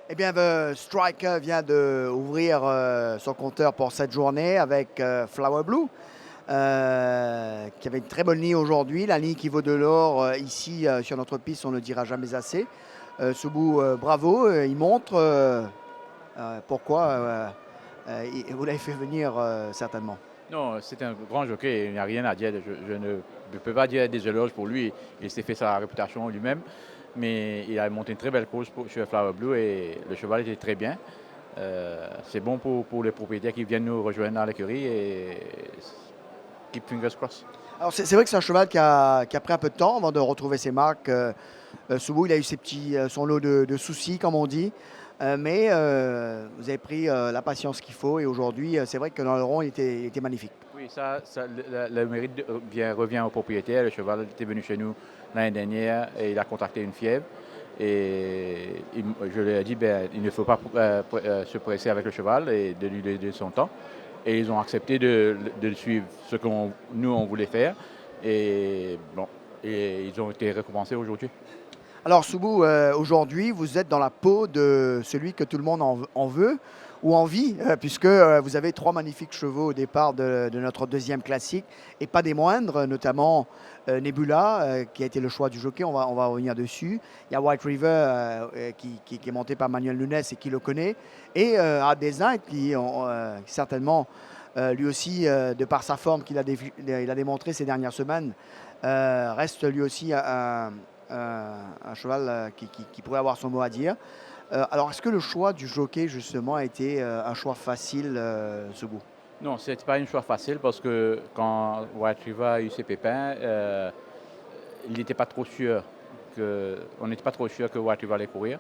Eh bien, The Striker vient d'ouvrir son compteur pour cette journée avec Flower Blue, qui avait une très bonne ligne aujourd'hui. La ligne qui vaut de l'or ici sur notre piste, on ne le dira jamais assez. Subu, bravo, il montre pourquoi vous l'avez fait venir certainement. Non, c'est un grand jockey, il n'y a rien à dire. Je ne peux pas dire des éloges pour lui. Il s'est fait sa réputation lui-même, mais il a monté une très belle course sur Flower Blue et le cheval était très bien. C'est bon pour les propriétaires qui viennent nous rejoindre dans l'écurie et keep fingers crossed. Alors c'est vrai que c'est un cheval qui a pris un peu de temps avant de retrouver ses marques. Subu, il a eu son lot de soucis, comme on dit. Mais vous avez pris la patience qu'il faut et aujourd'hui, c'est vrai que dans le rond, il était magnifique. Oui, le mérite revient au propriétaire. Le cheval était venu chez nous l'année dernière et il a contracté une fièvre. Et je lui ai dit, il ne faut pas se presser avec le cheval et de lui donner son temps. Et ils ont accepté de suivre ce que nous, on voulait faire. Et bon, et ils ont été récompensés aujourd'hui. Alors Subu, aujourd'hui, vous êtes dans la peau de celui que tout le monde en veut ou envie, puisque vous avez trois magnifiques chevaux au départ de notre deuxième classique, et pas des moindres, notamment Nebula, qui a été le choix du jockey, on va revenir dessus. Il y a White River, qui est monté par Manuel Nunes et qui le connaît, et Art Design, qui certainement, lui aussi, de par sa forme il a démontré ces dernières semaines, reste lui aussi un cheval qui pourrait avoir son mot à dire. Alors, est-ce que le choix du jockey, justement, a été un choix facile, Subu? Non, ce n'était pas un choix facile parce que quand White River a eu ses pépins, il n'était pas trop sûr on n'était pas trop sûr que White River allait courir.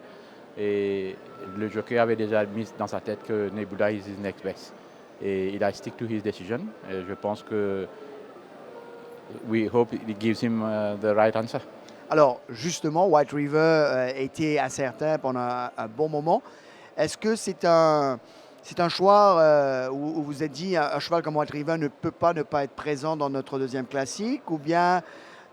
Et le jockey avait déjà mis dans sa tête que Nebula is his next best. Et il a stick to his decision. Et je pense que we hope it gives him the right answer. Alors, justement, White River était incertain pendant un bon moment. Est-ce que c'est un choix où vous vous êtes dit un cheval comme White River ne peut pas ne pas être présent dans notre deuxième classique, ou bien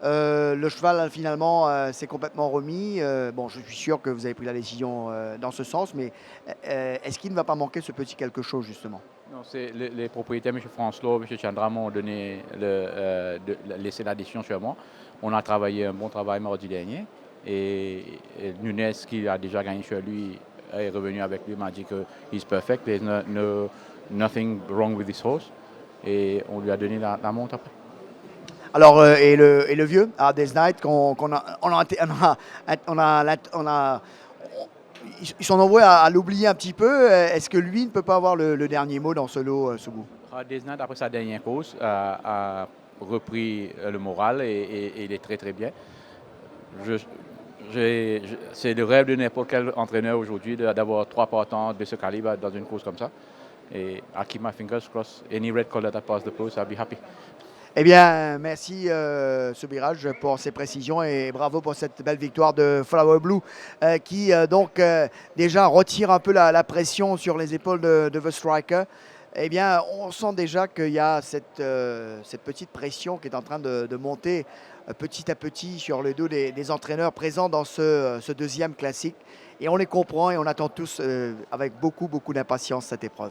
le cheval finalement s'est complètement remis? Bon, je suis sûr que vous avez pris la décision dans ce sens, mais est-ce qu'il ne va pas manquer ce petit quelque chose justement? Non, c'est les propriétaires, M. François, M. Chandra, m'ont donné laissé la décision sur moi. On a travaillé un bon travail mardi dernier. Et Nunes, qui a déjà gagné sur lui, est revenu avec lui, m'a dit que he's perfect, there's nothing wrong with this horse. Et on lui a donné la montre après. Alors, et le vieux, à Des Night, on a- ils sont nombreux à l'oublier un petit peu. Est-ce que lui ne peut pas avoir le dernier mot dans ce lot, Sougou? Desnat, après sa dernière course, a repris le moral et il est très très bien. Je- c'est le rêve de n'importe quel entraîneur aujourd'hui d'avoir trois partants de ce calibre dans une course comme ça. Et I keep my fingers crossed. Any red color that pass the post, I'll be happy. Eh bien, merci Soubirage pour ces précisions et bravo pour cette belle victoire de Flower Blue qui donc déjà retire un peu la pression sur les épaules de The Striker. Eh bien, on sent déjà qu'il y a cette petite pression qui est en train de monter petit à petit sur le dos des entraîneurs présents dans ce deuxième classique. Et on les comprend et on attend tous avec beaucoup, beaucoup d'impatience cette épreuve.